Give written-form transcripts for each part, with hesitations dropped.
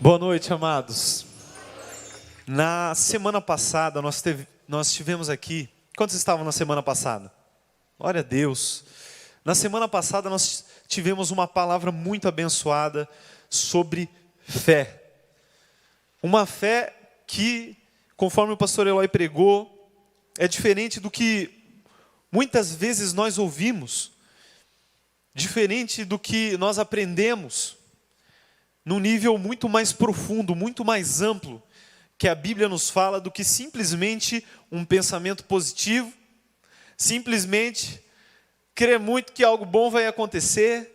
Boa noite, amados. Na semana passada, nós tivemos aqui... Quantos estavam na semana passada? Glória a Deus. Na semana passada, nós tivemos uma palavra muito abençoada sobre fé. Uma fé que, conforme o pastor Eloy pregou, é diferente do que muitas vezes nós ouvimos, diferente do que nós aprendemos, num nível muito mais profundo, muito mais amplo, que a Bíblia nos fala do que simplesmente um pensamento positivo, simplesmente crer muito que algo bom vai acontecer,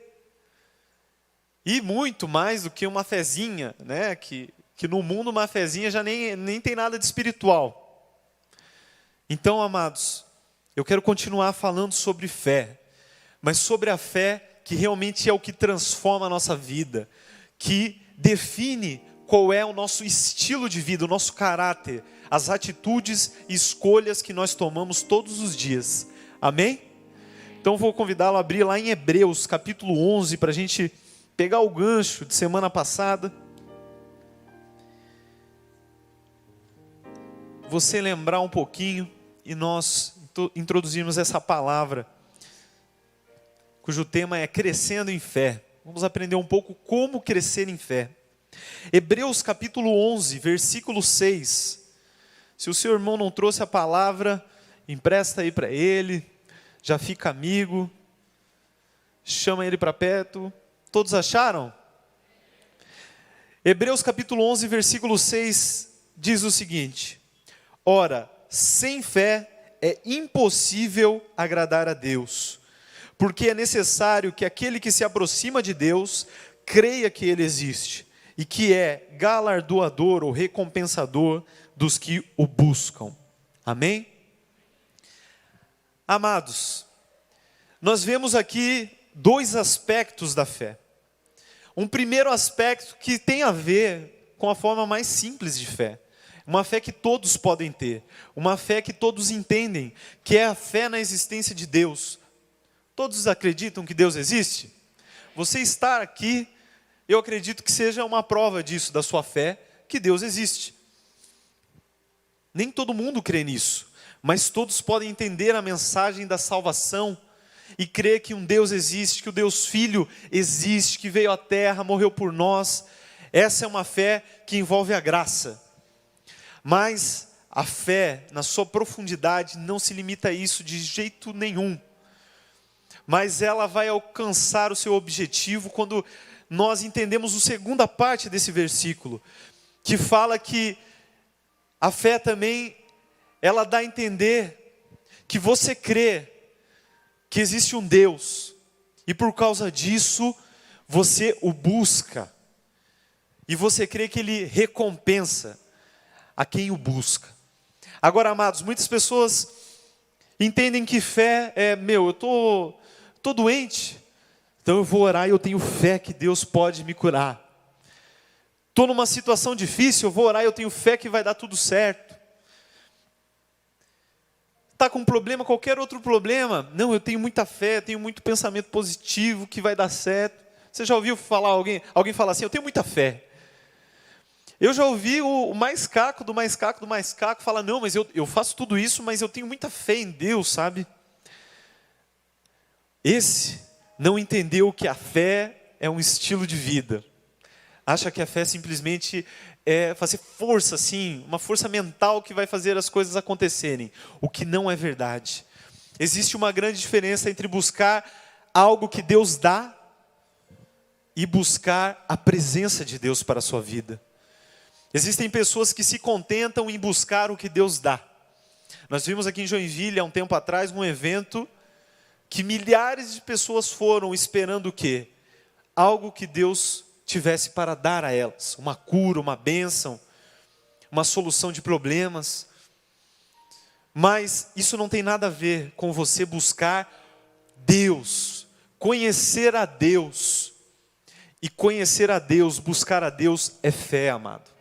e muito mais do que uma fezinha, né? Que no mundo uma fezinha já nem tem nada de espiritual. Então, amados, eu quero continuar falando sobre fé, mas sobre a fé que realmente é o que transforma a nossa vida, que define qual é o nosso estilo de vida, o nosso caráter, as atitudes e escolhas que nós tomamos todos os dias. Amém? Então vou convidá-lo a abrir lá em Hebreus, capítulo 11, para a gente pegar o gancho de semana passada. Você lembrar um pouquinho e nós introduzimos essa palavra, cujo tema é crescendo em fé. Vamos aprender um pouco como crescer em fé. Hebreus capítulo 11, versículo 6. Se o seu irmão não trouxe a palavra, empresta aí para ele, já fica amigo, chama ele para perto. Todos acharam? Hebreus capítulo 11, versículo 6 diz o seguinte: ora, sem fé é impossível agradar a Deus, porque é necessário que aquele que se aproxima de Deus creia que Ele existe e que é galardoador ou recompensador dos que o buscam. Amém? Amados, nós vemos aqui dois aspectos da fé. Um primeiro aspecto que tem a ver com a forma mais simples de fé. Uma fé que todos podem ter. Uma fé que todos entendem, que é a fé na existência de Deus. Todos acreditam que Deus existe? Você estar aqui, eu acredito que seja uma prova disso, da sua fé, que Deus existe. Nem todo mundo crê nisso, mas todos podem entender a mensagem da salvação e crer que um Deus existe, que o Deus Filho existe, que veio à terra, morreu por nós. Essa é uma fé que envolve a graça. Mas a fé, na sua profundidade, não se limita a isso de jeito nenhum. Mas ela vai alcançar o seu objetivo quando nós entendemos a segunda parte desse versículo, que fala que a fé também, ela dá a entender que você crê que existe um Deus, e por causa disso, você o busca, e você crê que Ele recompensa a quem o busca. Agora, amados, muitas pessoas entendem que fé é, eu estou doente, então eu vou orar e eu tenho fé que Deus pode me curar. Estou numa situação difícil, eu vou orar e eu tenho fé que vai dar tudo certo. Está com um problema, qualquer outro problema, não, eu tenho muita fé, tenho muito pensamento positivo que vai dar certo. Você já ouviu falar alguém falar assim, eu tenho muita fé? Eu já ouvi o mais caco do mais caco do mais caco falar, não, mas eu faço tudo isso, mas eu tenho muita fé em Deus, sabe? Esse não entendeu que a fé é um estilo de vida. Acha que a fé simplesmente é fazer força, assim, uma força mental que vai fazer as coisas acontecerem. O que não é verdade. Existe uma grande diferença entre buscar algo que Deus dá e buscar a presença de Deus para a sua vida. Existem pessoas que se contentam em buscar o que Deus dá. Nós vimos aqui em Joinville, há um tempo atrás, um evento que milhares de pessoas foram esperando o quê? Algo que Deus tivesse para dar a elas. Uma cura, uma bênção, uma solução de problemas. Mas isso não tem nada a ver com você buscar Deus, conhecer a Deus. E conhecer a Deus, buscar a Deus é fé, amado.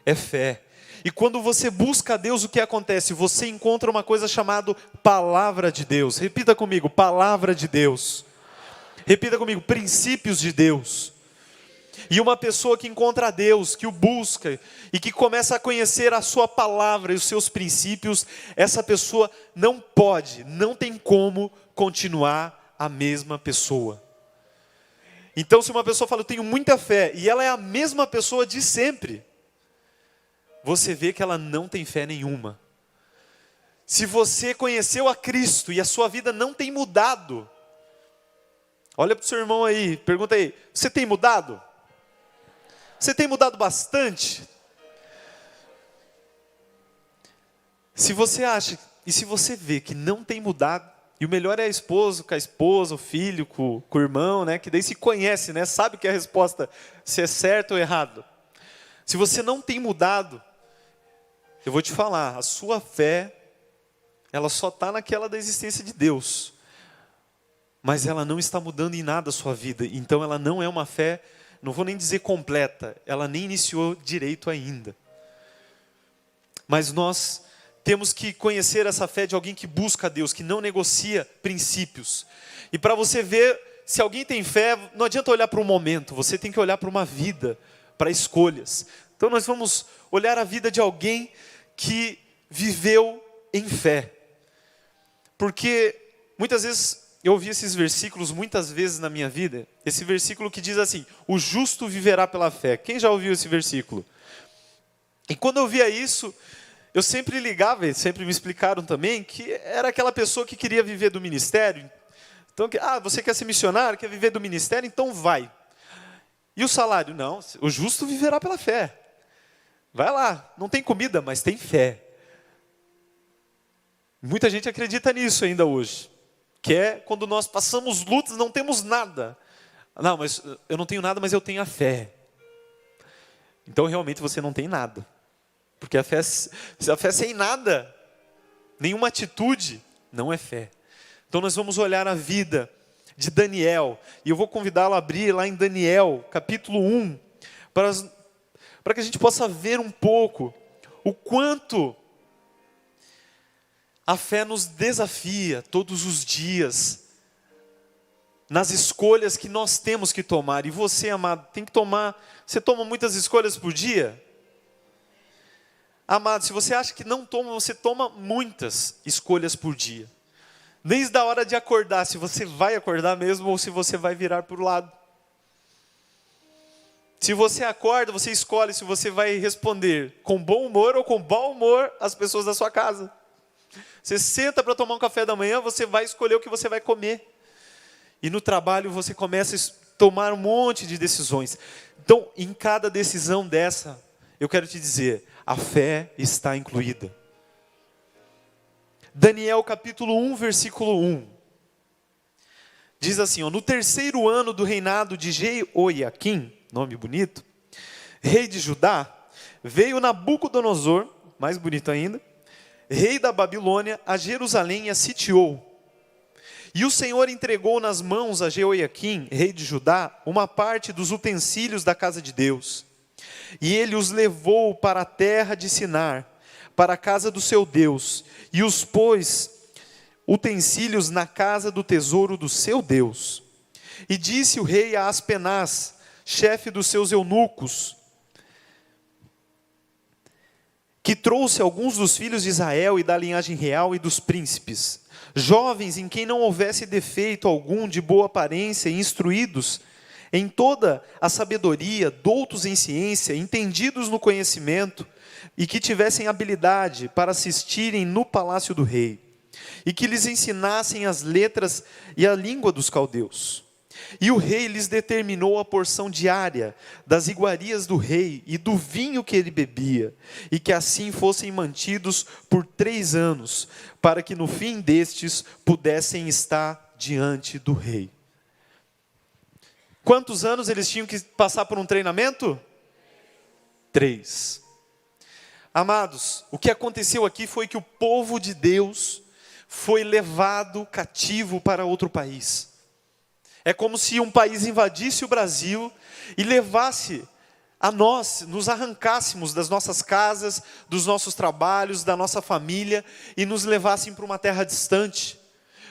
É fé. E quando você busca a Deus, o que acontece? Você encontra uma coisa chamada palavra de Deus. Repita comigo, palavra de Deus. Repita comigo, princípios de Deus. E uma pessoa que encontra a Deus, que o busca e que começa a conhecer a sua palavra e os seus princípios, essa pessoa não pode, não tem como continuar a mesma pessoa. Então, se uma pessoa fala, eu tenho muita fé, e ela é a mesma pessoa de sempre, você vê que ela não tem fé nenhuma. Se você conheceu a Cristo e a sua vida não tem mudado, olha para o seu irmão aí, pergunta aí, você tem mudado? Você tem mudado bastante? Se você acha, e se você vê que não tem mudado, e o melhor é a esposa, com a esposa, o filho, com o irmão, né? Que daí se conhece, né? Sabe que a resposta, se é certo ou errado. Se você não tem mudado, eu vou te falar, a sua fé, ela só está naquela da existência de Deus. Mas ela não está mudando em nada a sua vida. Então ela não é uma fé, não vou nem dizer completa, ela nem iniciou direito ainda. Mas nós temos que conhecer essa fé de alguém que busca a Deus, que não negocia princípios. E para você ver se alguém tem fé, não adianta olhar para um momento, você tem que olhar para uma vida, para escolhas. Então nós vamos olhar a vida de alguém que viveu em fé. Porque muitas vezes eu ouvi esses versículos muitas vezes na minha vida, esse versículo que diz assim, o justo viverá pela fé. Quem já ouviu esse versículo? E quando eu via isso, eu sempre ligava, e sempre me explicaram também, que era aquela pessoa que queria viver do ministério. Então, você quer ser missionário, quer viver do ministério, então vai. E o salário? Não, o justo viverá pela fé. Vai lá, não tem comida, mas tem fé. Muita gente acredita nisso ainda hoje. Que é quando nós passamos lutas, não temos nada. Não, mas eu não tenho nada, mas eu tenho a fé. Então realmente você não tem nada. Porque a fé sem nada, nenhuma atitude, não é fé. Então nós vamos olhar a vida de Daniel. E eu vou convidá-lo a abrir lá em Daniel, capítulo 1, para que a gente possa ver um pouco o quanto a fé nos desafia todos os dias, nas escolhas que nós temos que tomar. E você, amado, tem que tomar, você toma muitas escolhas por dia? Amado, se você acha que não toma, você toma muitas escolhas por dia. Desde a hora de acordar, se você vai acordar mesmo ou se você vai virar para o lado. Se você acorda, você escolhe se você vai responder com bom humor ou com mau humor às pessoas da sua casa. Você senta para tomar um café da manhã, você vai escolher o que você vai comer. E no trabalho você começa a tomar um monte de decisões. Então, em cada decisão dessa, eu quero te dizer, a fé está incluída. Daniel capítulo 1, versículo 1. Diz assim, no terceiro ano do reinado de Jeoiaquim, nome bonito, rei de Judá, veio Nabucodonosor, mais bonito ainda, rei da Babilônia, a Jerusalém e a sitiou. E o Senhor entregou nas mãos a Jeoiaquim, rei de Judá, uma parte dos utensílios da casa de Deus. E ele os levou para a terra de Sinar, para a casa do seu Deus, e os pôs utensílios na casa do tesouro do seu Deus. E disse o rei a Aspenaz, chefe dos seus eunucos, que trouxe alguns dos filhos de Israel e da linhagem real e dos príncipes, jovens em quem não houvesse defeito algum, de boa aparência, instruídos em toda a sabedoria, doutos em ciência, entendidos no conhecimento, e que tivessem habilidade para assistirem no palácio do rei, e que lhes ensinassem as letras e a língua dos caldeus. E o rei lhes determinou a porção diária das iguarias do rei e do vinho que ele bebia, e que assim fossem mantidos por 3 anos, para que no fim destes pudessem estar diante do rei. Quantos anos eles tinham que passar por um treinamento? 3. Amados, o que aconteceu aqui foi que o povo de Deus foi levado cativo para outro país. É como se um país invadisse o Brasil e levasse a nós, nos arrancássemos das nossas casas, dos nossos trabalhos, da nossa família, e nos levassem para uma terra distante.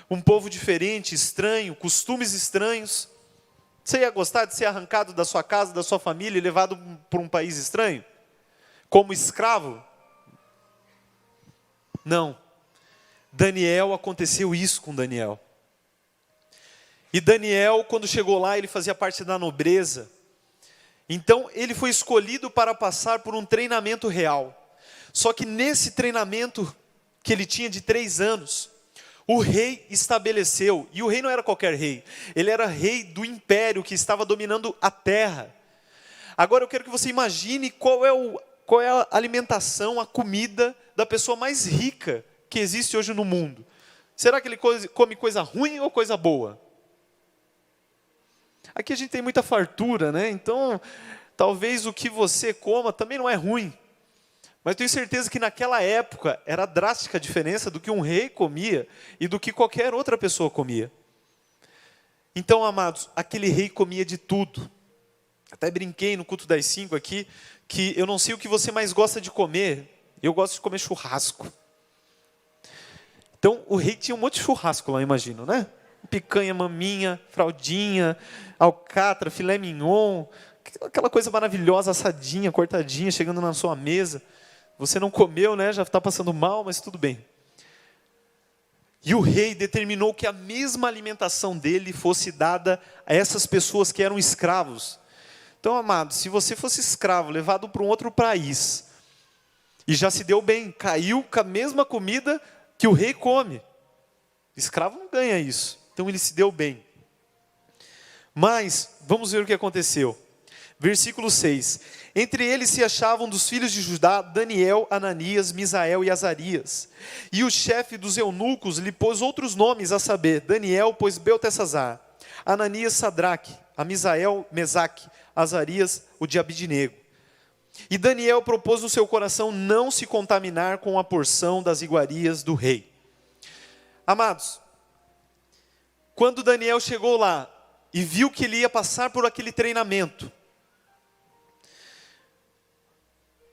Um povo diferente, estranho, costumes estranhos. Você ia gostar de ser arrancado da sua casa, da sua família e levado para um país estranho? Como escravo? Não. Daniel, aconteceu isso com Daniel. E Daniel, quando chegou lá, ele fazia parte da nobreza. Então, ele foi escolhido para passar por um treinamento real. Só que nesse treinamento que ele tinha de 3 anos, o rei estabeleceu, e o rei não era qualquer rei, ele era rei do império que estava dominando a terra. Agora eu quero que você imagine qual é a alimentação, a comida da pessoa mais rica que existe hoje no mundo. Será que ele come coisa ruim ou coisa boa? Aqui a gente tem muita fartura, né? Então, talvez o que você coma também não é ruim. Mas tenho certeza que naquela época era drástica a diferença do que um rei comia e do que qualquer outra pessoa comia. Então, amados, aquele rei comia de tudo. Até brinquei no culto das 5 aqui, que eu não sei o que você mais gosta de comer. Eu gosto de comer churrasco. Então, o rei tinha um monte de churrasco lá, eu imagino, né? Picanha, maminha, fraldinha, alcatra, filé mignon, aquela coisa maravilhosa, assadinha, cortadinha, chegando na sua mesa. Você não comeu, né? Já está passando mal, mas tudo bem. E o rei determinou que a mesma alimentação dele fosse dada a essas pessoas que eram escravos. Então, amados, se você fosse escravo, levado para um outro país, e já se deu bem, caiu com a mesma comida que o rei come. Escravo não ganha isso. Então ele se deu bem. Mas, vamos ver o que aconteceu. Versículo 6. Entre eles se achavam dos filhos de Judá, Daniel, Ananias, Misael e Azarias. E o chefe dos eunucos lhe pôs outros nomes, a saber, Daniel pôs Beltesazar, Ananias Sadraque, a Misael Mesaque, Azarias o de Abidnego. E Daniel propôs no seu coração não se contaminar com a porção das iguarias do rei. Amados, quando Daniel chegou lá e viu que ele ia passar por aquele treinamento,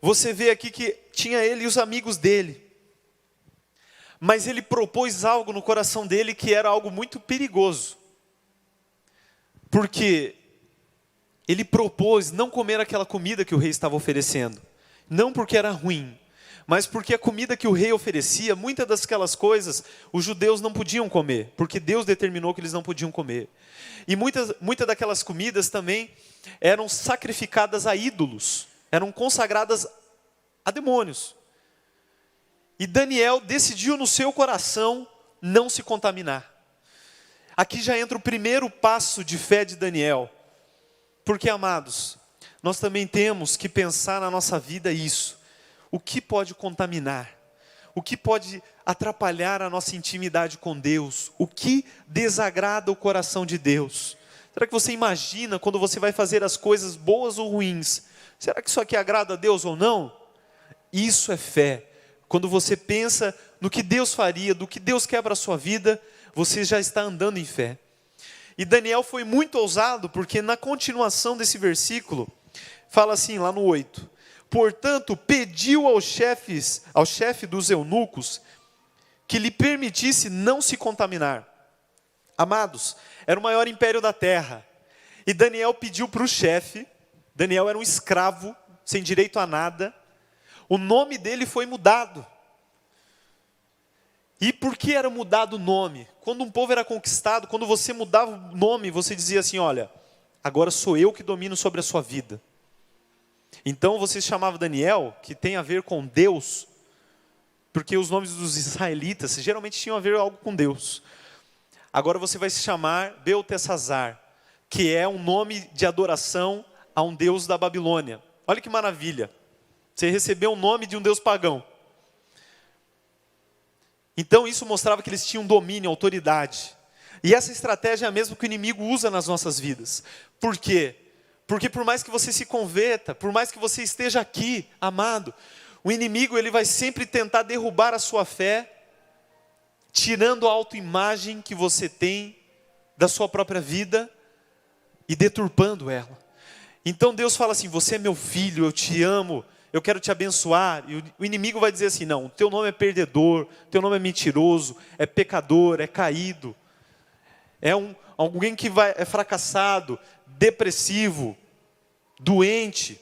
você vê aqui que tinha ele e os amigos dele, mas ele propôs algo no coração dele que era algo muito perigoso, porque ele propôs não comer aquela comida que o rei estava oferecendo, não porque era ruim, mas porque a comida que o rei oferecia, muitas daquelas coisas, os judeus não podiam comer, porque Deus determinou que eles não podiam comer. E muitas daquelas comidas também eram sacrificadas a ídolos, eram consagradas a demônios. E Daniel decidiu no seu coração não se contaminar. Aqui já entra o primeiro passo de fé de Daniel. Porque, amados, nós também temos que pensar na nossa vida isso. O que pode contaminar? O que pode atrapalhar a nossa intimidade com Deus? O que desagrada o coração de Deus? Será que você imagina quando você vai fazer as coisas boas ou ruins? Será que isso aqui agrada a Deus ou não? Isso é fé. Quando você pensa no que Deus faria, do que Deus quer para a sua vida, você já está andando em fé. E Daniel foi muito ousado, porque na continuação desse versículo, fala assim lá no 8. Portanto, pediu ao chefe dos eunucos, que lhe permitisse não se contaminar. Amados, era o maior império da terra. E Daniel pediu para o chefe, Daniel era um escravo, sem direito a nada. O nome dele foi mudado. E por que era mudado o nome? Quando um povo era conquistado, quando você mudava o nome, você dizia assim, olha, agora sou eu que domino sobre a sua vida. Então você chamava Daniel, que tem a ver com Deus, porque os nomes dos israelitas geralmente tinham a ver algo com Deus. Agora você vai se chamar Beltesazar, que é um nome de adoração a um deus da Babilônia. Olha que maravilha. Você recebeu o nome de um deus pagão. Então isso mostrava que eles tinham domínio, autoridade. E essa estratégia é a mesma que o inimigo usa nas nossas vidas. Por quê? Porque por mais que você se converta, por mais que você esteja aqui, amado, o inimigo ele vai sempre tentar derrubar a sua fé, tirando a autoimagem que você tem da sua própria vida e deturpando ela. Então Deus fala assim, você é meu filho, eu te amo, eu quero te abençoar. E o inimigo vai dizer assim, não, o teu nome é perdedor, o teu nome é mentiroso, é pecador, é caído, é alguém que é fracassado. depressivo, doente.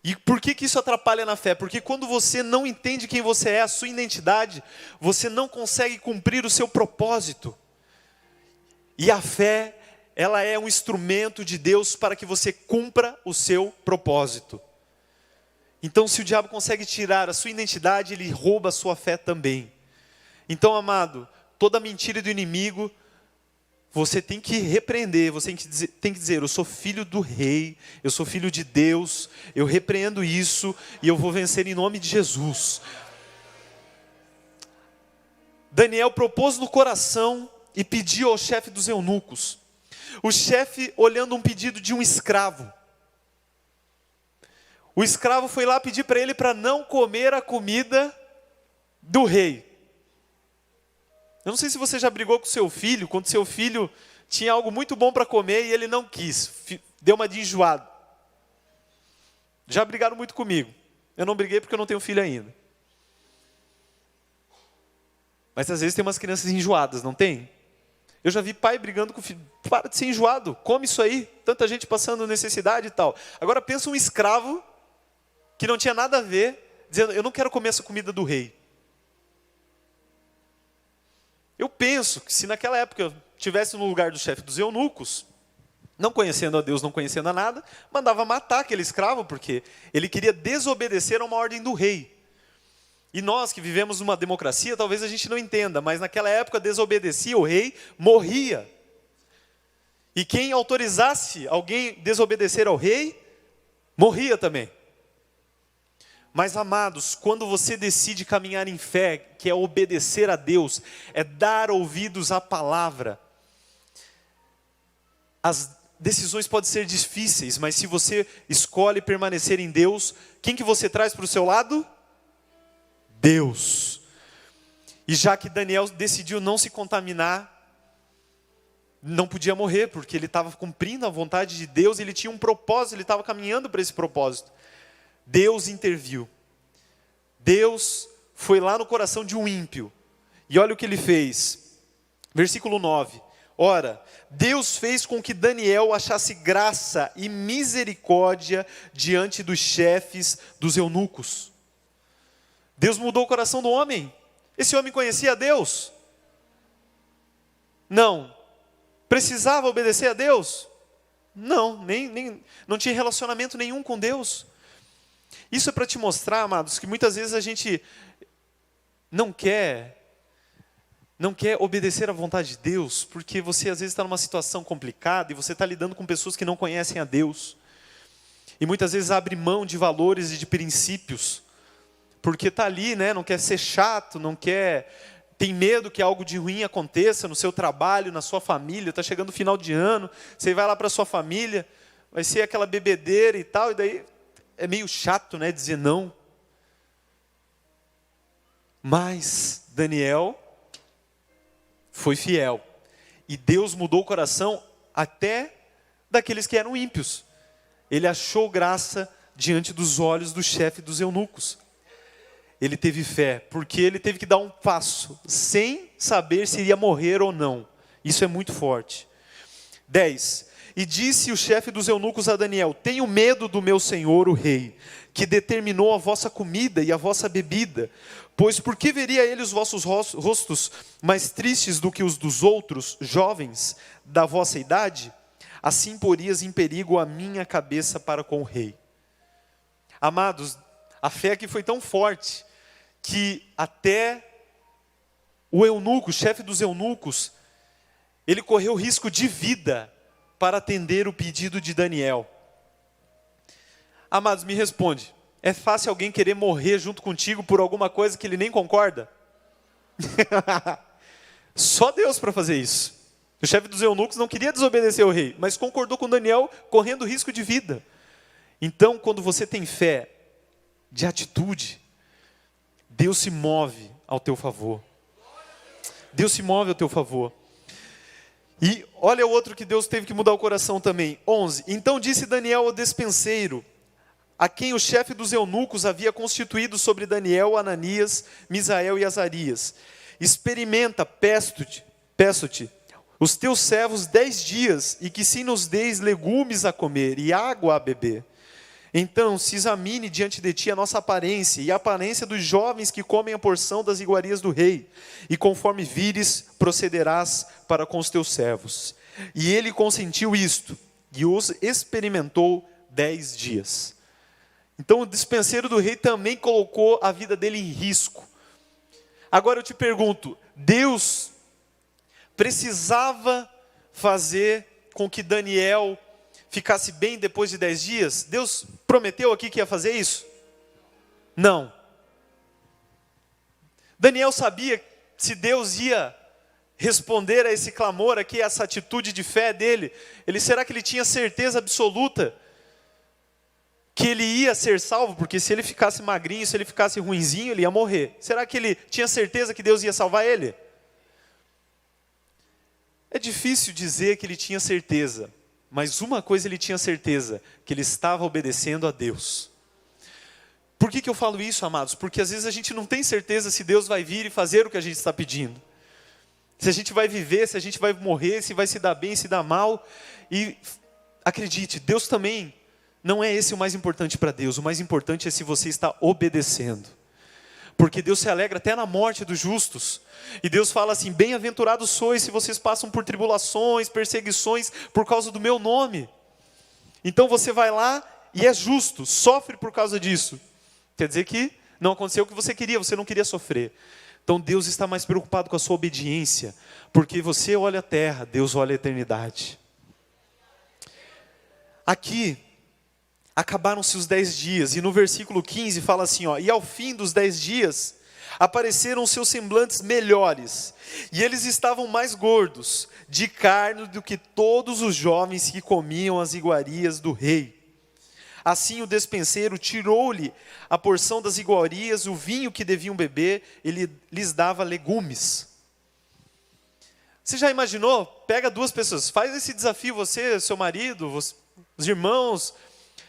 E por que isso atrapalha na fé? Porque quando você não entende quem você é, a sua identidade, você não consegue cumprir o seu propósito. E a fé, ela é um instrumento de Deus para que você cumpra o seu propósito. Então, se o diabo consegue tirar a sua identidade, ele rouba a sua fé também. Então, amado, toda mentira do inimigo, você tem que repreender, você tem que dizer, eu sou filho do rei, eu sou filho de Deus, eu repreendo isso e eu vou vencer em nome de Jesus. Daniel propôs no coração e pediu ao chefe dos eunucos. O chefe olhando um pedido de um escravo. O escravo foi lá pedir para ele para não comer a comida do rei. Eu não sei se você já brigou com seu filho, quando seu filho tinha algo muito bom para comer e ele não quis, deu uma de enjoado. Já brigaram muito comigo. Eu não briguei porque eu não tenho filho ainda. Mas às vezes tem umas crianças enjoadas, não tem? Eu já vi pai brigando com o filho, para de ser enjoado, come isso aí, tanta gente passando necessidade e tal. Agora pensa um escravo que não tinha nada a ver, dizendo, eu não quero comer essa comida do rei. Eu penso que se naquela época eu estivesse no lugar do chefe dos eunucos, não conhecendo a Deus, não conhecendo a nada, mandava matar aquele escravo, porque ele queria desobedecer a uma ordem do rei. E nós que vivemos numa democracia, talvez a gente não entenda, mas naquela época desobedecia o rei, morria. E quem autorizasse alguém desobedecer ao rei, morria também. Mas, amados, quando você decide caminhar em fé, que é obedecer a Deus, é dar ouvidos à palavra, as decisões podem ser difíceis, mas se você escolhe permanecer em Deus, quem que você traz para o seu lado? Deus. E já que Daniel decidiu não se contaminar, não podia morrer, porque ele estava cumprindo a vontade de Deus, ele tinha um propósito, ele estava caminhando para esse propósito. Deus interviu. Deus foi lá no coração de um ímpio. E olha o que ele fez. Versículo 9. Ora, Deus fez com que Daniel achasse graça e misericórdia diante dos chefes dos eunucos. Deus mudou o coração do homem. Esse homem conhecia a Deus? Não. Precisava obedecer a Deus? Não, não tinha relacionamento nenhum com Deus. Isso é para te mostrar, amados, que muitas vezes a gente não quer obedecer à vontade de Deus, porque você às vezes está numa situação complicada e você está lidando com pessoas que não conhecem a Deus. E muitas vezes abre mão de valores e de princípios, porque está ali, né, não quer ser chato, tem medo que algo de ruim aconteça no seu trabalho, na sua família, está chegando o final de ano, você vai lá para a sua família, vai ser aquela bebedeira e tal, e daí é meio chato, né, dizer não. Mas Daniel foi fiel. E Deus mudou o coração até daqueles que eram ímpios. Ele achou graça diante dos olhos do chefe dos eunucos. Ele teve fé, porque ele teve que dar um passo, sem saber se iria morrer ou não. Isso é muito forte. 10. E disse o chefe dos eunucos a Daniel, tenho medo do meu senhor, o rei, que determinou a vossa comida e a vossa bebida, pois por que veria ele os vossos rostos mais tristes do que os dos outros jovens da vossa idade? Assim porias em perigo a minha cabeça para com o rei. Amados, a fé aqui foi tão forte, que até o eunuco, o chefe dos eunucos, ele correu risco de vida para atender o pedido de Daniel. Amados, me responde, é fácil alguém querer morrer junto contigo por alguma coisa que ele nem concorda? Só Deus para fazer isso. O chefe dos eunucos não queria desobedecer ao rei, mas concordou com Daniel, correndo risco de vida. Então, quando você tem fé de atitude, Deus se move ao teu favor. Deus se move ao teu favor. E olha o outro que Deus teve que mudar o coração também. 11. Então disse Daniel ao despenseiro, a quem o chefe dos eunucos havia constituído sobre Daniel, Ananias, Misael e Azarias. Experimenta, peço-te, os teus servos 10 dias, e que sim nos deis legumes a comer e água a beber. Então se examine diante de ti a nossa aparência e a aparência dos jovens que comem a porção das iguarias do rei, e conforme vires, procederás para com os teus servos. E ele consentiu isto, e os experimentou 10 dias. Então o dispenseiro do rei também colocou a vida dele em risco. Agora eu te pergunto, Deus precisava fazer com que Daniel ficasse bem depois de 10 dias? Deus prometeu aqui que ia fazer isso? Não. Daniel sabia se Deus ia responder a esse clamor aqui, essa atitude de fé dele. Será que ele tinha certeza absoluta que ele ia ser salvo? Porque se ele ficasse magrinho, se ele ficasse ruinzinho, ele ia morrer. Será que ele tinha certeza que Deus ia salvar ele? É difícil dizer que ele tinha certeza, mas uma coisa ele tinha certeza, que ele estava obedecendo a Deus. Por que eu falo isso, amados? Porque às vezes a gente não tem certeza se Deus vai vir e fazer o que a gente está pedindo. Se a gente vai viver, se a gente vai morrer, se vai se dar bem, se dar mal. E acredite, Deus também não é esse o mais importante para Deus. O mais importante é se você está obedecendo. Porque Deus se alegra até na morte dos justos. E Deus fala assim, bem-aventurados sois se vocês passam por tribulações, perseguições, por causa do meu nome. Então você vai lá e é justo, sofre por causa disso. Quer dizer que não aconteceu o que você queria, você não queria sofrer. Então Deus está mais preocupado com a sua obediência, porque você olha a terra, Deus olha a eternidade. Aqui, acabaram-se os 10 dias, e no versículo 15 fala assim, e ao fim dos 10 dias, apareceram seus semblantes melhores, e eles estavam mais gordos, de carne do que todos os jovens que comiam as iguarias do rei. Assim o despenseiro tirou-lhe a porção das iguarias, o vinho que deviam beber, ele lhes dava legumes. Você já imaginou? Pega 2 pessoas, faz esse desafio, você, seu marido, os irmãos,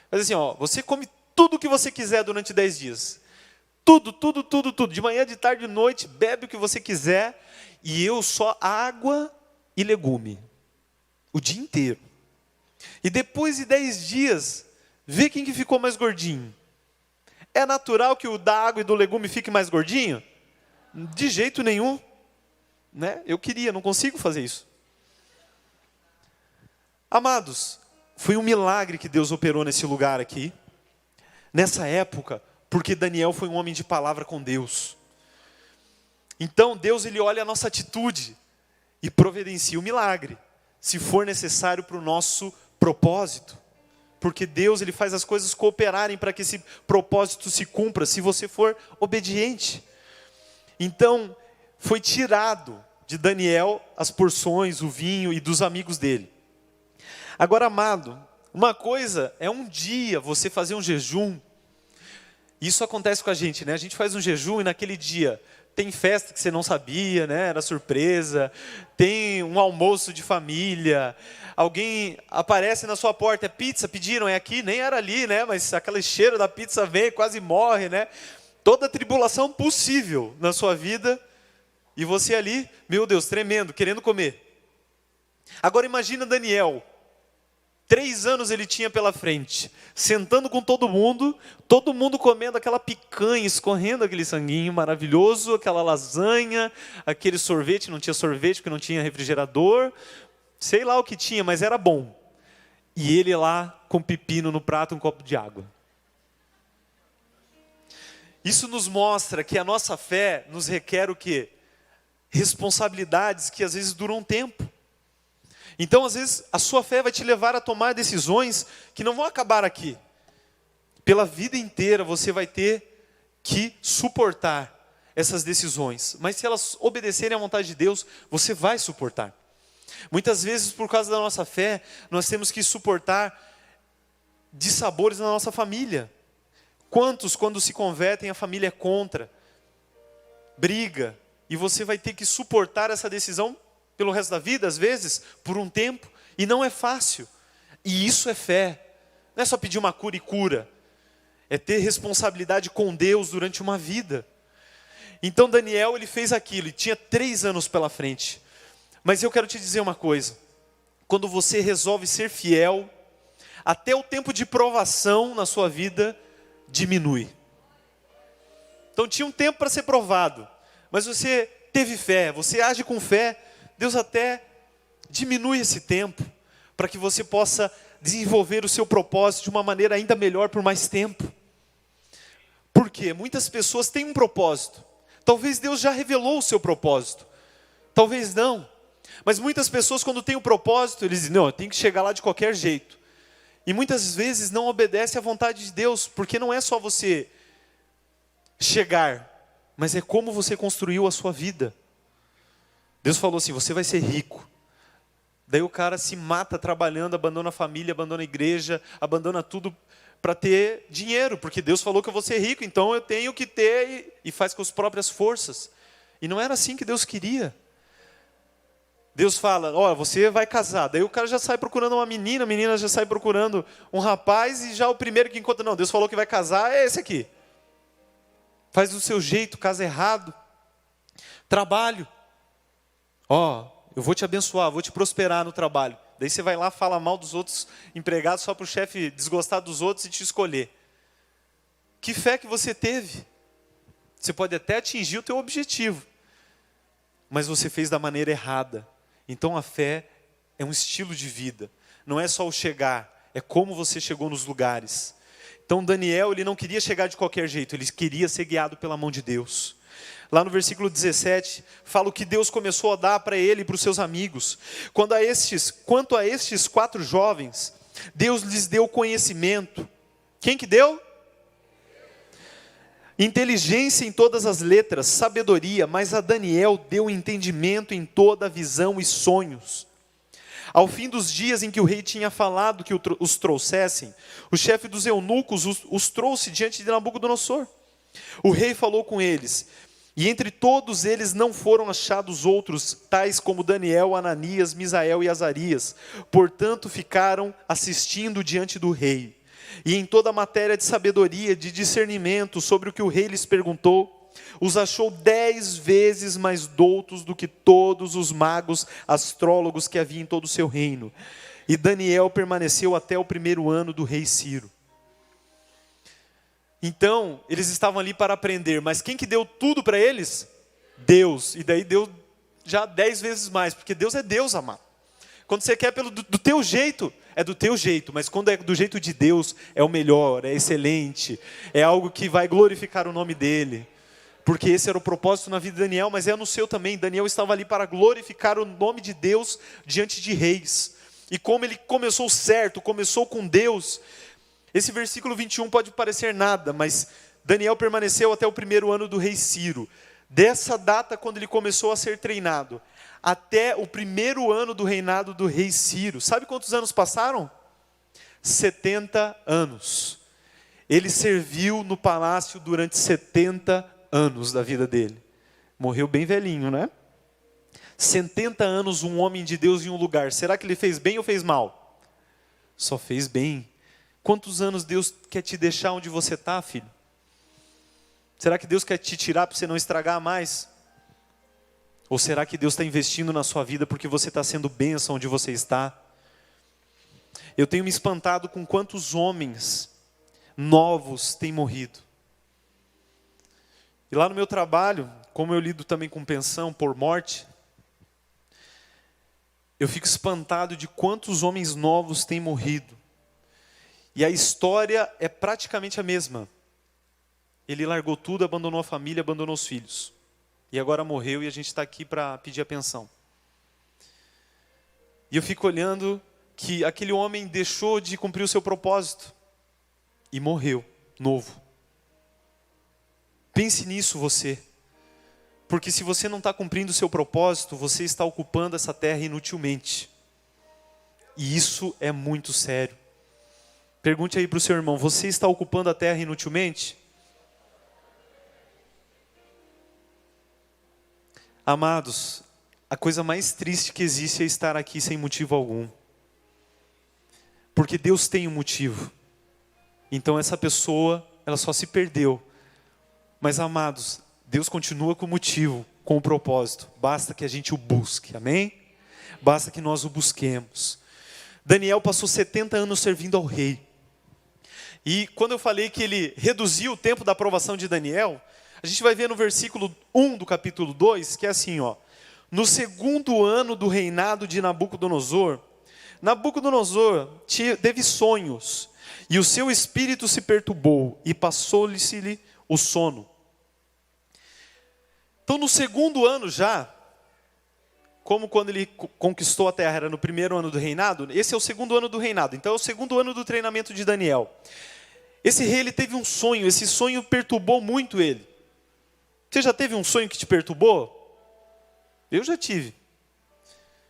faz assim, você come tudo o que você quiser durante 10 dias. Tudo, de manhã, de tarde, de noite, bebe o que você quiser, e eu só água e legume, o dia inteiro. E depois de 10 dias, vê quem que ficou mais gordinho. É natural que o da água e do legume fique mais gordinho? De jeito nenhum. Né? Eu queria, não consigo fazer isso. Amados, foi um milagre que Deus operou nesse lugar aqui. Nessa época, porque Daniel foi um homem de palavra com Deus. Então Deus ele olha a nossa atitude e providencia o milagre, se for necessário para o nosso propósito. Porque Deus ele faz as coisas cooperarem para que esse propósito se cumpra, se você for obediente. Então, foi tirado de Daniel as porções, o vinho e dos amigos dele. Agora, amado, uma coisa é um dia você fazer um jejum. Isso acontece com a gente, né? A gente faz um jejum e naquele dia tem festa que você não sabia, né? Era surpresa. Tem um almoço de família. Alguém aparece na sua porta, é pizza, pediram, é aqui, nem era ali, né? Mas aquele cheiro da pizza vem, quase morre, né? Toda a tribulação possível na sua vida. E você ali, meu Deus, tremendo, querendo comer. Agora imagina Daniel. 3 anos ele tinha pela frente, sentando com todo mundo comendo aquela picanha, escorrendo aquele sanguinho maravilhoso, aquela lasanha, aquele sorvete, não tinha sorvete porque não tinha refrigerador, sei lá o que tinha, mas era bom. E ele lá com pepino no prato, um copo de água. Isso nos mostra que a nossa fé nos requer o quê? Responsabilidades que às vezes duram tempo. Então, às vezes, a sua fé vai te levar a tomar decisões que não vão acabar aqui. Pela vida inteira, você vai ter que suportar essas decisões. Mas se elas obedecerem à vontade de Deus, você vai suportar. Muitas vezes, por causa da nossa fé, nós temos que suportar dissabores na nossa família. Quantos, quando se convertem, a família é contra, briga, e você vai ter que suportar essa decisão pelo resto da vida, às vezes, por um tempo, e não é fácil. E isso é fé. Não é só pedir uma cura e cura. É ter responsabilidade com Deus durante uma vida. Então Daniel, ele fez aquilo, e tinha 3 anos pela frente. Mas eu quero te dizer uma coisa. Quando você resolve ser fiel, até o tempo de provação na sua vida diminui. Então tinha um tempo para ser provado, mas você teve fé, você age com fé, Deus até diminui esse tempo, para que você possa desenvolver o seu propósito de uma maneira ainda melhor por mais tempo. Por quê? Muitas pessoas têm um propósito, talvez Deus já revelou o seu propósito, talvez não, mas muitas pessoas quando têm um propósito, eles dizem, não, eu tenho que chegar lá de qualquer jeito, e muitas vezes não obedece à vontade de Deus, porque não é só você chegar, mas é como você construiu a sua vida. Deus falou assim, você vai ser rico. Daí o cara se mata trabalhando, abandona a família, abandona a igreja, abandona tudo para ter dinheiro, porque Deus falou que eu vou ser rico, então eu tenho que ter, e faz com as próprias forças. E não era assim que Deus queria. Deus fala, ó, você vai casar. Daí o cara já sai procurando uma menina, a menina já sai procurando um rapaz, e já o primeiro que encontra, não, Deus falou que vai casar, é esse aqui. Faz do seu jeito, casa errado. Trabalho. Ó, eu vou te abençoar, vou te prosperar no trabalho. Daí você vai lá, fala mal dos outros empregados, só para o chefe desgostar dos outros e te escolher. Que fé que você teve? Você pode até atingir o teu objetivo, mas você fez da maneira errada. Então a fé é um estilo de vida. Não é só o chegar, é como você chegou nos lugares. Então Daniel, ele não queria chegar de qualquer jeito, ele queria ser guiado pela mão de Deus. Lá no versículo 17, fala o que Deus começou a dar para ele e para os seus amigos. Quanto a estes 4 jovens, Deus lhes deu conhecimento. Quem que deu? Inteligência em todas as letras, sabedoria, mas a Daniel deu entendimento em toda a visão e sonhos. Ao fim dos dias em que o rei tinha falado que os trouxessem, o chefe dos eunucos os trouxe diante de Nabucodonosor. O rei falou com eles, e entre todos eles não foram achados outros, tais como Daniel, Ananias, Misael e Azarias. Portanto, ficaram assistindo diante do rei. E em toda a matéria de sabedoria, de discernimento, sobre o que o rei lhes perguntou, os achou 10 vezes mais doutos do que todos os magos astrólogos que havia em todo o seu reino. E Daniel permaneceu até o 1º ano do rei Ciro. Então, eles estavam ali para aprender, mas quem que deu tudo para eles? Deus. E daí deu já 10 vezes mais, porque Deus é Deus, amado. Quando você quer do teu jeito, é do teu jeito, mas quando é do jeito de Deus, é o melhor, é excelente, é algo que vai glorificar o nome dEle. Porque esse era o propósito na vida de Daniel, mas é no seu também. Daniel estava ali para glorificar o nome de Deus diante de reis. E como ele começou certo, começou com Deus. Esse versículo 21 pode parecer nada, mas Daniel permaneceu até o 1º ano do rei Ciro. Dessa data, quando ele começou a ser treinado, até o 1º ano do reinado do rei Ciro. Sabe quantos anos passaram? 70 anos. Ele serviu no palácio durante 70 anos da vida dele. Morreu bem velhinho, né? 70 anos um homem de Deus em um lugar. Será que ele fez bem ou fez mal? Só fez bem. Quantos anos Deus quer te deixar onde você está, filho? Será que Deus quer te tirar para você não estragar mais? Ou será que Deus está investindo na sua vida porque você está sendo bênção onde você está? Eu tenho me espantado com quantos homens novos têm morrido. E lá no meu trabalho, como eu lido também com pensão por morte, eu fico espantado de quantos homens novos têm morrido. E a história é praticamente a mesma. Ele largou tudo, abandonou a família, abandonou os filhos. E agora morreu e a gente está aqui para pedir a pensão. E eu fico olhando que aquele homem deixou de cumprir o seu propósito. E morreu, novo. Pense nisso você. Porque se você não está cumprindo o seu propósito, você está ocupando essa terra inutilmente. E isso é muito sério. Pergunte aí para o seu irmão, você está ocupando a terra inutilmente? Amados, a coisa mais triste que existe é estar aqui sem motivo algum. Porque Deus tem um motivo. Então essa pessoa, ela só se perdeu. Mas amados, Deus continua com o motivo, com o propósito. Basta que a gente o busque, amém? basta que nós o busquemos. Daniel passou 70 anos servindo ao rei. E quando eu falei que ele reduziu o tempo da aprovação de Daniel, a gente vai ver no versículo 1 do capítulo 2, que é assim, ó. No segundo ano do reinado de Nabucodonosor, Nabucodonosor teve sonhos, e o seu espírito se perturbou, e passou-lhe o sono. Então no segundo ano já, como quando ele conquistou a terra era no primeiro ano do reinado, esse é o segundo ano do reinado, então é o segundo ano do treinamento de Daniel. Esse rei ele teve um sonho, esse sonho perturbou muito ele. Você já teve um sonho que te perturbou? Eu já tive.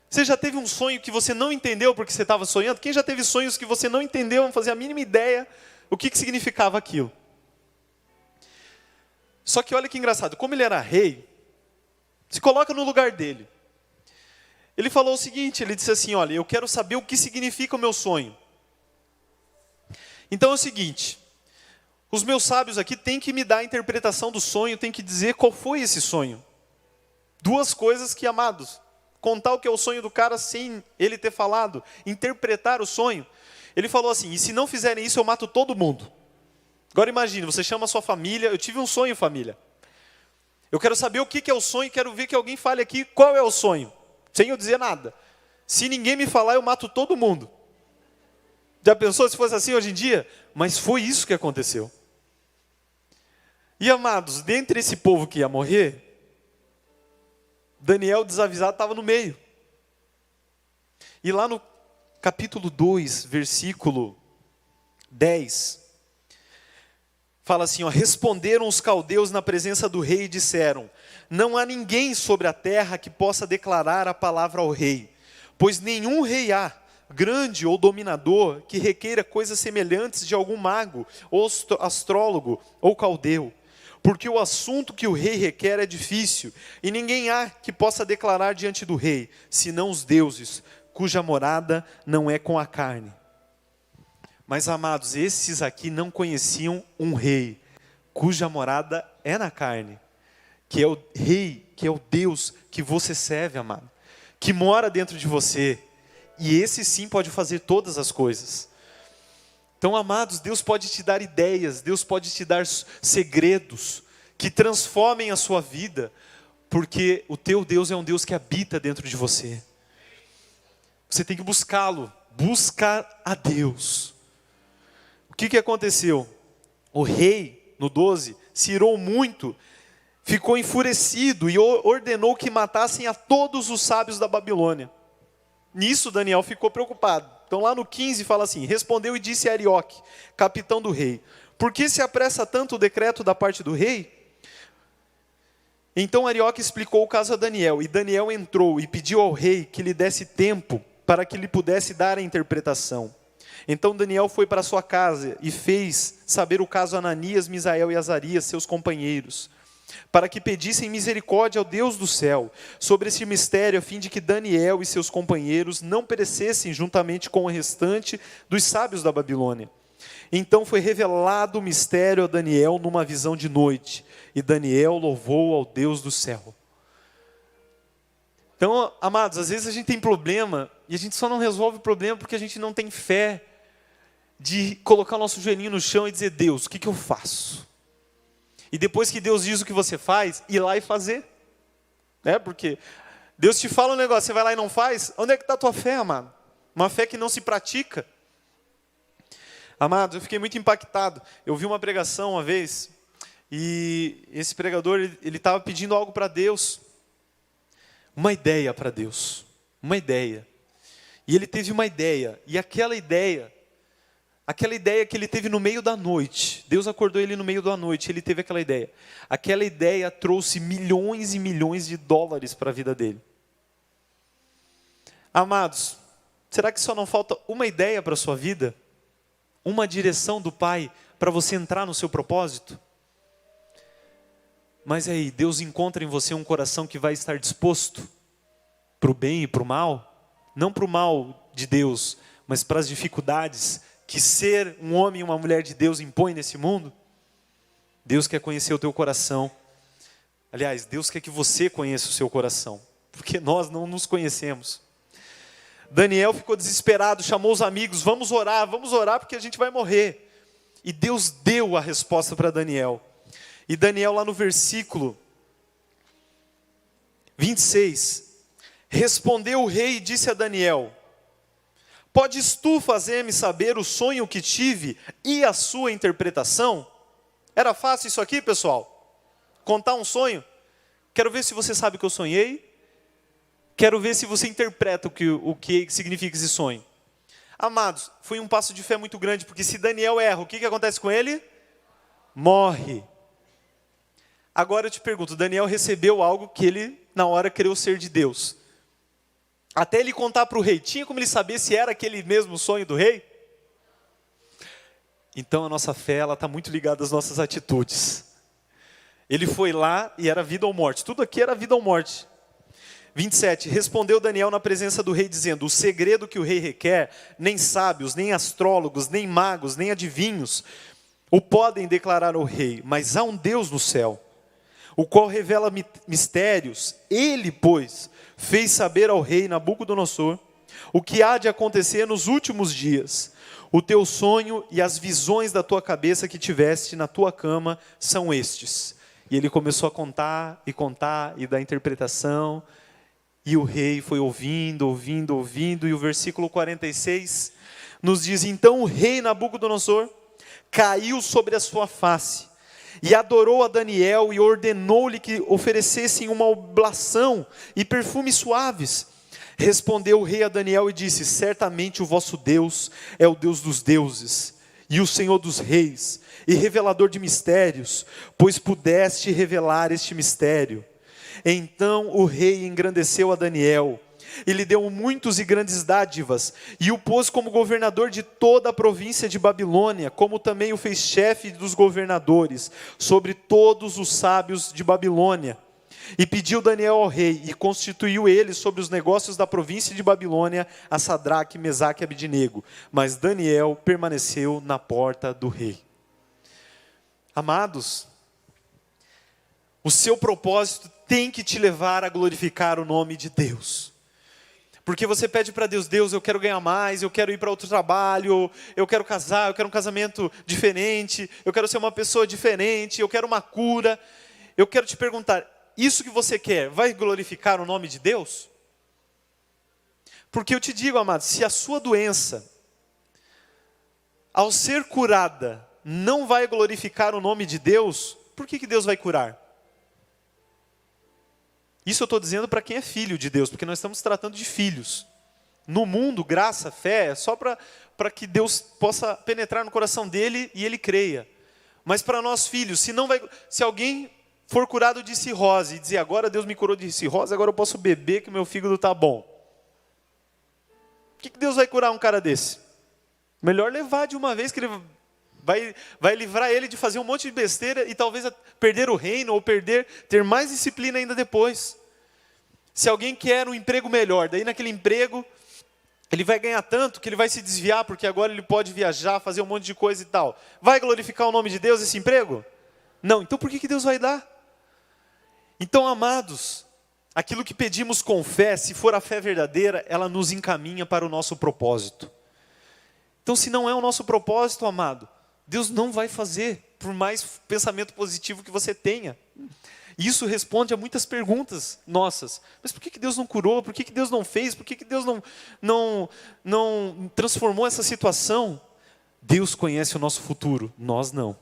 Você já teve um sonho que você não entendeu porque você estava sonhando? Quem já teve sonhos que você não entendeu, não fazia a mínima ideia o que significava aquilo? Só que olha que engraçado, como ele era rei, se coloca no lugar dele. Ele falou o seguinte, ele disse assim, olha, eu quero saber o que significa o meu sonho. Então é o seguinte, os meus sábios aqui têm que me dar a interpretação do sonho, têm que dizer qual foi esse sonho. Duas coisas que, amados, contar o que é o sonho do cara sem ele ter falado, interpretar o sonho. Ele falou assim, e se não fizerem isso eu mato todo mundo. Agora imagine, você chama a sua família, eu tive um sonho família. Eu quero saber o que é o sonho, quero ver que alguém fale aqui qual é o sonho, sem eu dizer nada. Se ninguém me falar eu mato todo mundo. Já pensou se fosse assim hoje em dia? Mas foi isso que aconteceu. E amados, dentre esse povo que ia morrer, Daniel desavisado estava no meio. E lá no capítulo 2, versículo 10, fala assim, ó, responderam os caldeus na presença do rei e disseram, não há ninguém sobre a terra que possa declarar a palavra ao rei, pois nenhum rei há, grande ou dominador, que requeira coisas semelhantes de algum mago, ou astrólogo, ou caldeu. Porque o assunto que o rei requer é difícil, e ninguém há que possa declarar diante do rei, senão os deuses, cuja morada não é com a carne. Mas amados, esses aqui não conheciam um rei, cuja morada é na carne, que é o rei, que é o Deus que você serve, amado, que mora dentro de você, e esse sim pode fazer todas as coisas. Então, amados, Deus pode te dar ideias, Deus pode te dar segredos que transformem a sua vida, porque o teu Deus é um Deus que habita dentro de você. Você tem que buscá-lo, buscar a Deus. O que aconteceu? O rei, no 12, se irou muito, ficou enfurecido e ordenou que matassem a todos os sábios da Babilônia. Nisso Daniel ficou preocupado. Então lá no 15 fala assim, respondeu e disse a Arioque, capitão do rei, por que se apressa tanto o decreto da parte do rei? Então Arioque explicou o caso a Daniel, e Daniel entrou e pediu ao rei que lhe desse tempo para que lhe pudesse dar a interpretação. Então Daniel foi para sua casa e fez saber o caso a Ananias, Misael e Azarias, seus companheiros, para que pedissem misericórdia ao Deus do céu sobre esse mistério, a fim de que Daniel e seus companheiros não perecessem juntamente com o restante dos sábios da Babilônia. Então foi revelado o mistério a Daniel numa visão de noite, e Daniel louvou ao Deus do céu. Então, amados, às vezes a gente tem problema, e a gente só não resolve o problema porque a gente não tem fé de colocar o nosso joelhinho no chão e dizer, Deus, o que eu faço? E depois que Deus diz o que você faz, ir lá e fazer. Porque Deus te fala um negócio, você vai lá e não faz, onde é que está a tua fé, amado? Uma fé que não se pratica. Amados, eu fiquei muito impactado. Eu vi uma pregação uma vez, e esse pregador, ele estava pedindo algo para Deus. Uma ideia para Deus. Uma ideia. E ele teve uma ideia, e aquela ideia que ele teve no meio da noite, Deus acordou ele no meio da noite, ele teve aquela ideia. Aquela ideia trouxe milhões e milhões de dólares para a vida dele. Amados, será que só não falta uma ideia para a sua vida? Uma direção do Pai para você entrar no seu propósito? Mas aí, Deus encontra em você um coração que vai estar disposto para o bem e para o mal? Não para o mal de Deus, mas para as dificuldades que ser um homem e uma mulher de Deus impõe nesse mundo? Deus quer conhecer o teu coração. Aliás, Deus quer que você conheça o seu coração, porque nós não nos conhecemos. Daniel ficou desesperado, chamou os amigos, vamos orar porque a gente vai morrer. E Deus deu a resposta para Daniel. E Daniel lá no versículo 26, respondeu o rei e disse a Daniel: podes tu fazer-me saber o sonho que tive e a sua interpretação? Era fácil isso aqui, pessoal? Contar um sonho? Quero ver se você sabe o que eu sonhei. Quero ver se você interpreta o que significa esse sonho. Amados, foi um passo de fé muito grande, porque se Daniel erra, o que acontece com ele? Morre. Agora eu te pergunto, Daniel recebeu algo que ele, na hora, creu ser de Deus. Até ele contar para o rei, tinha como ele saber se era aquele mesmo sonho do rei? Então a nossa fé está muito ligada às nossas atitudes. Ele foi lá e era vida ou morte. Tudo aqui era vida ou morte. 27, respondeu Daniel na presença do rei, dizendo: o segredo que o rei requer, nem sábios, nem astrólogos, nem magos, nem adivinhos o podem declarar ao rei, mas há um Deus no céu, o qual revela mistérios. Ele, pois, fez saber ao rei Nabucodonosor o que há de acontecer nos últimos dias. O teu sonho e as visões da tua cabeça que tiveste na tua cama são estes. E ele começou a contar e dar interpretação. E o rei foi ouvindo, e o versículo 46 nos diz: então o rei Nabucodonosor caiu sobre a sua face, e adorou a Daniel, e ordenou-lhe que oferecessem uma oblação e perfumes suaves. Respondeu o rei a Daniel e disse: certamente o vosso Deus é o Deus dos deuses, e o Senhor dos reis, e revelador de mistérios, pois pudeste revelar este mistério. Então o rei engrandeceu a Daniel, e lhe deu muitos e grandes dádivas, e o pôs como governador de toda a província de Babilônia, como também o fez chefe dos governadores, sobre todos os sábios de Babilônia. E pediu Daniel ao rei, e constituiu ele sobre os negócios da província de Babilônia, a Sadraque, Mesaque e Abidnego. Mas Daniel permaneceu na porta do rei. Amados, o seu propósito tem que te levar a glorificar o nome de Deus. Porque você pede para Deus: Deus, eu quero ganhar mais, eu quero ir para outro trabalho, eu quero casar, eu quero um casamento diferente, eu quero ser uma pessoa diferente, eu quero uma cura. Eu quero te perguntar, isso que você quer, vai glorificar o nome de Deus? Porque eu te digo, amado, se a sua doença, ao ser curada, não vai glorificar o nome de Deus, por que Deus vai curar? Isso eu estou dizendo para quem é filho de Deus, porque nós estamos tratando de filhos. No mundo, graça, fé, é só para que Deus possa penetrar no coração dele e ele creia. Mas para nós filhos, se alguém for curado de cirrose e dizer: agora Deus me curou de cirrose, agora eu posso beber que meu fígado está bom. Por que Deus vai curar um cara desse? Melhor levar de uma vez, que ele vai livrar ele de fazer um monte de besteira e talvez perder o reino ou ter mais disciplina ainda depois. Se alguém quer um emprego melhor, daí naquele emprego ele vai ganhar tanto que ele vai se desviar, porque agora ele pode viajar, fazer um monte de coisa e tal. Vai glorificar o nome de Deus esse emprego? Não. Então por que Deus vai dar? Então, amados, aquilo que pedimos com fé, se for a fé verdadeira, ela nos encaminha para o nosso propósito. Então, se não é o nosso propósito, amado, Deus não vai fazer, por mais pensamento positivo que você tenha. Isso responde a muitas perguntas nossas. Mas por que Deus não curou? Por que Deus não fez? Por que Deus não transformou essa situação? Deus conhece o nosso futuro, nós não.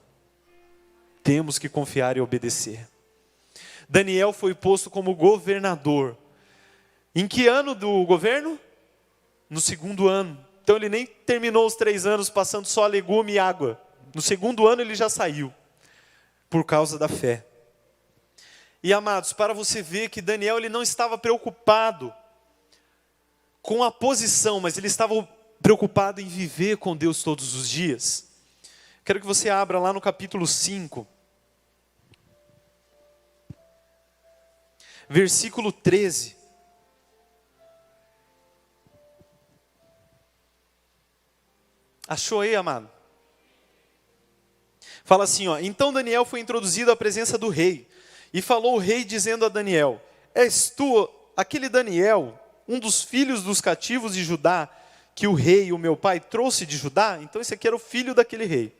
Temos que confiar e obedecer. Daniel foi posto como governador. Em que ano do governo? No 2º ano. Então ele nem terminou os 3 anos passando só legume e água. No 2º ano ele já saiu, por causa da fé. E amados, para você ver que Daniel ele não estava preocupado com a posição, mas ele estava preocupado em viver com Deus todos os dias. Quero que você abra lá no capítulo 5. Versículo 13. Achou aí, amado? Fala assim, ó: então Daniel foi introduzido à presença do rei, e falou o rei dizendo a Daniel: és tu aquele Daniel, um dos filhos dos cativos de Judá, que o rei, o meu pai, trouxe de Judá? Então esse aqui era o filho daquele rei.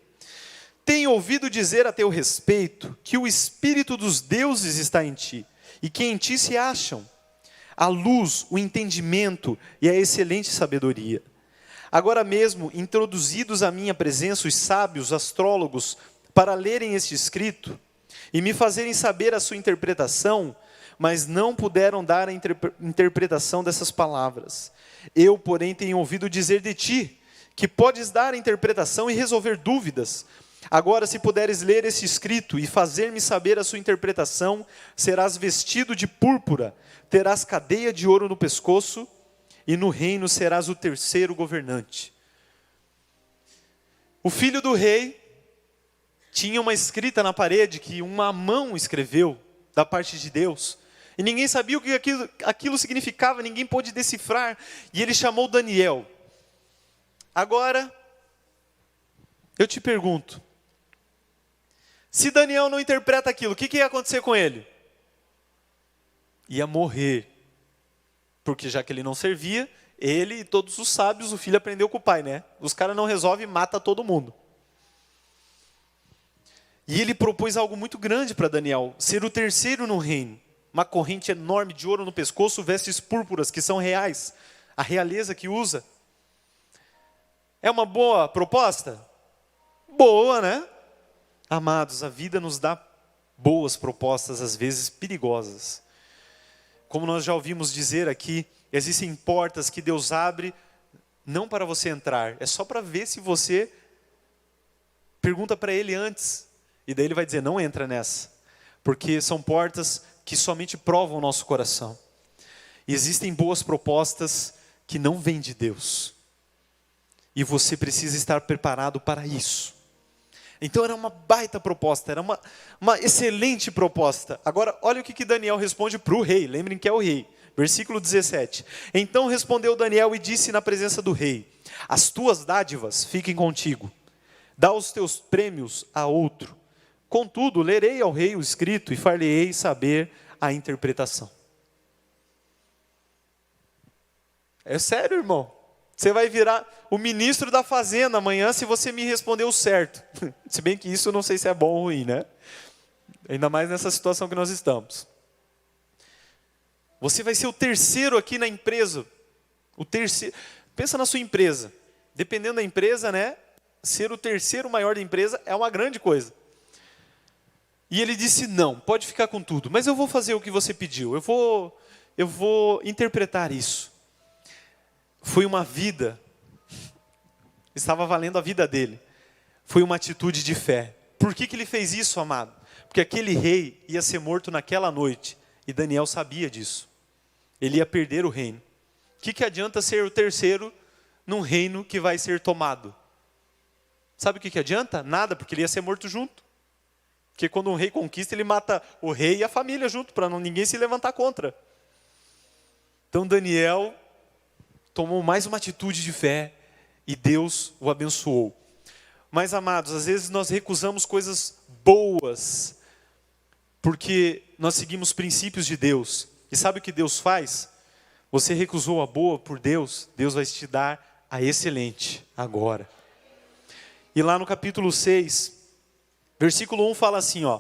Tenho ouvido dizer a teu respeito que o espírito dos deuses está em ti, e que em ti se acham a luz, o entendimento e a excelente sabedoria. Agora mesmo, introduzidos à minha presença os sábios, astrólogos, para lerem este escrito, e me fazerem saber a sua interpretação, mas não puderam dar a interpretação dessas palavras. Eu, porém, tenho ouvido dizer de ti, que podes dar a interpretação e resolver dúvidas. Agora, se puderes ler este escrito e fazer-me saber a sua interpretação, serás vestido de púrpura, terás cadeia de ouro no pescoço, e no reino serás o terceiro governante. O filho do rei tinha uma escrita na parede que uma mão escreveu da parte de Deus. E ninguém sabia o que aquilo significava, ninguém pôde decifrar. E ele chamou Daniel. Agora, eu te pergunto, se Daniel não interpreta aquilo, o que ia acontecer com ele? Ia morrer. Porque já que ele não servia, ele e todos os sábios, o filho aprendeu com o pai, né? Os caras não resolvem, mata todo mundo. E ele propôs algo muito grande para Daniel, ser o terceiro no reino. Uma corrente enorme de ouro no pescoço, vestes púrpuras que são reais, a realeza que usa. É uma boa proposta? Boa, né? Amados, a vida nos dá boas propostas, às vezes perigosas. Como nós já ouvimos dizer aqui, existem portas que Deus abre, não para você entrar, é só para ver se você pergunta para Ele antes. E daí Ele vai dizer, não entra nessa. Porque são portas que somente provam o nosso coração. E existem boas propostas que não vêm de Deus. E você precisa estar preparado para isso. Então era uma baita proposta, era uma excelente proposta. Agora, olha o que Daniel responde para o rei, lembrem que é o rei. Versículo 17. Então respondeu Daniel e disse na presença do rei, as tuas dádivas fiquem contigo, dá os teus prêmios a outro. Contudo, lerei ao rei o escrito e far-lhe-ei saber a interpretação. É sério, irmão. Você vai virar o ministro da fazenda amanhã se você me responder o certo. Se bem que isso eu não sei se é bom ou ruim, né? Ainda mais nessa situação que nós estamos. Você vai ser o terceiro aqui na empresa. O terceiro. Pensa na sua empresa. Dependendo da empresa, né? Ser o terceiro maior da empresa é uma grande coisa. E ele disse, não, pode ficar com tudo, mas eu vou fazer o que você pediu, eu vou interpretar isso. Foi uma vida, estava valendo a vida dele, foi uma atitude de fé. Por que ele fez isso, amado? Porque aquele rei ia ser morto naquela noite, e Daniel sabia disso. Ele ia perder o reino. O que adianta ser o terceiro num reino que vai ser tomado? Sabe o que adianta? Nada, porque ele ia ser morto junto. Porque quando um rei conquista, ele mata o rei e a família junto, para ninguém se levantar contra. Então Daniel tomou mais uma atitude de fé e Deus o abençoou. Mas, amados, às vezes nós recusamos coisas boas, porque nós seguimos princípios de Deus. E sabe o que Deus faz? Você recusou a boa por Deus, Deus vai te dar a excelente agora. E lá no capítulo 6... Versículo 1 fala assim, ó.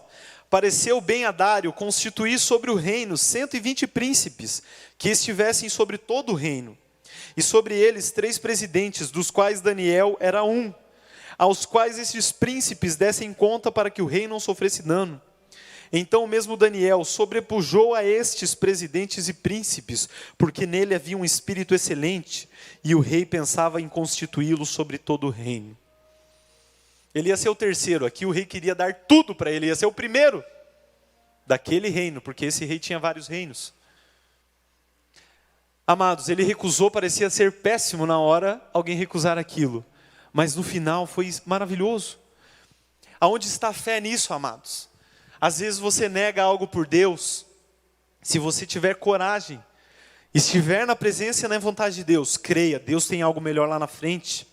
Pareceu bem a Dário constituir sobre o reino 120 príncipes, que estivessem sobre todo o reino. E sobre eles 3 presidentes, dos quais Daniel era um, aos quais esses príncipes dessem conta para que o rei não sofresse dano. Então o mesmo Daniel sobrepujou a estes presidentes e príncipes, porque nele havia um espírito excelente, e o rei pensava em constituí-lo sobre todo o reino. Ele ia ser o terceiro, aqui o rei queria dar tudo para ele, ia ser o primeiro daquele reino, porque esse rei tinha vários reinos. Amados, ele recusou, parecia ser péssimo na hora alguém recusar aquilo, mas no final foi maravilhoso. Aonde está a fé nisso, amados? Às vezes você nega algo por Deus, se você tiver coragem, estiver na presença e na vontade de Deus, creia, Deus tem algo melhor lá na frente.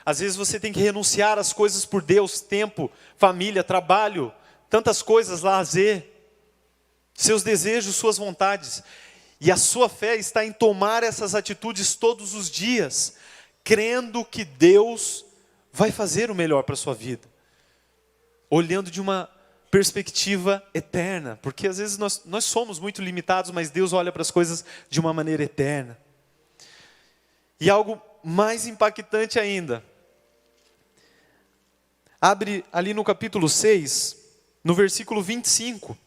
Às vezes você tem que renunciar às coisas por Deus, tempo, família, trabalho, tantas coisas, lazer, seus desejos, suas vontades. E a sua fé está em tomar essas atitudes todos os dias, crendo que Deus vai fazer o melhor para a sua vida. Olhando de uma perspectiva eterna, porque às vezes nós somos muito limitados, mas Deus olha para as coisas de uma maneira eterna. E algo mais impactante ainda, abre ali no capítulo 6, no versículo 25.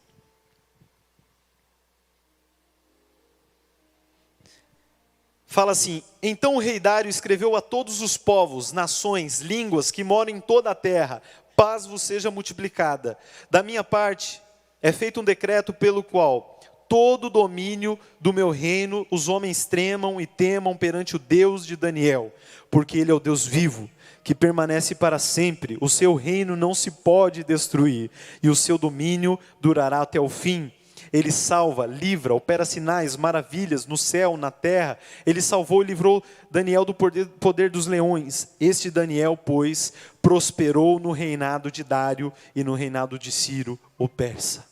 Fala assim: então o rei Dário escreveu a todos os povos, nações, línguas que moram em toda a terra: paz vos seja multiplicada. Da minha parte, é feito um decreto pelo qual todo o domínio do meu reino os homens tremam e temam perante o Deus de Daniel, porque ele é o Deus vivo, que permanece para sempre. O seu reino não se pode destruir, e o seu domínio durará até o fim. Ele salva, livra, opera sinais, maravilhas no céu, na terra. Ele salvou e livrou Daniel do poder dos leões. Este Daniel, pois, prosperou no reinado de Dário e no reinado de Ciro, o persa.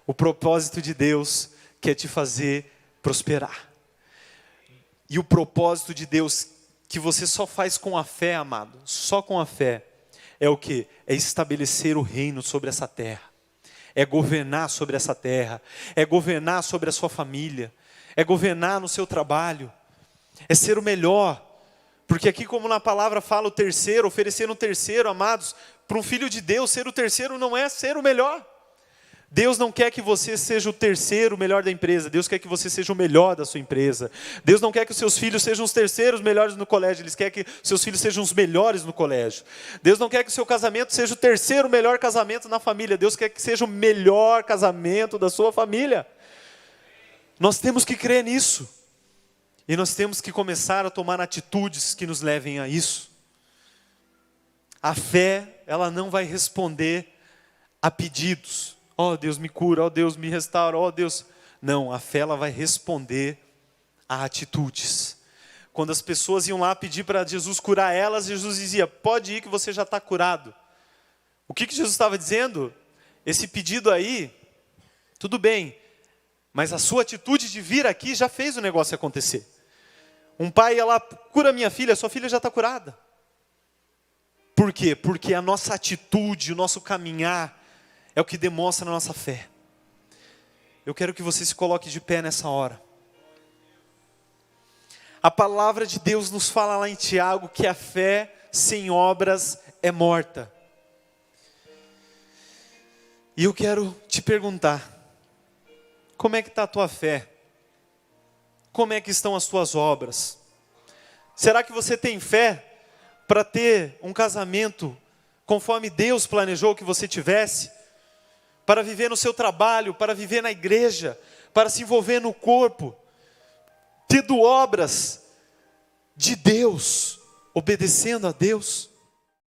O propósito de Deus quer te fazer prosperar. E o propósito de Deus que você só faz com a fé, amado, só com a fé, é o quê? É estabelecer o reino sobre essa terra. É governar sobre essa terra, é governar sobre a sua família, é governar no seu trabalho, é ser o melhor, porque aqui como na palavra fala o terceiro, oferecer um terceiro, amados, para um filho de Deus, ser o terceiro não é ser o melhor. Deus não quer que você seja o terceiro melhor da empresa, Deus quer que você seja o melhor da sua empresa. Deus não quer que os seus filhos sejam os terceiros melhores no colégio, Ele quer que seus filhos sejam os melhores no colégio. Deus não quer que o seu casamento seja o terceiro melhor casamento na família, Deus quer que seja o melhor casamento da sua família. Nós temos que crer nisso. E nós temos que começar a tomar atitudes que nos levem a isso. A fé, ela não vai responder a pedidos. Oh Deus me cura, oh Deus me restaura, oh Deus. Não, a fé ela vai responder a atitudes. Quando as pessoas iam lá pedir para Jesus curar elas, Jesus dizia: pode ir que você já está curado. O que Jesus estava dizendo? Esse pedido aí, tudo bem, mas a sua atitude de vir aqui já fez o negócio acontecer. Um pai ia lá, cura minha filha, sua filha já está curada. Por quê? Porque a nossa atitude, o nosso caminhar, é o que demonstra a nossa fé. Eu quero que você se coloque de pé nessa hora. A palavra de Deus nos fala lá em Tiago que a fé sem obras é morta. E eu quero te perguntar, como é que está a tua fé? Como é que estão as tuas obras? Será que você tem fé para ter um casamento conforme Deus planejou que você tivesse? Para viver no seu trabalho, para viver na igreja, para se envolver no corpo, tendo obras de Deus, obedecendo a Deus?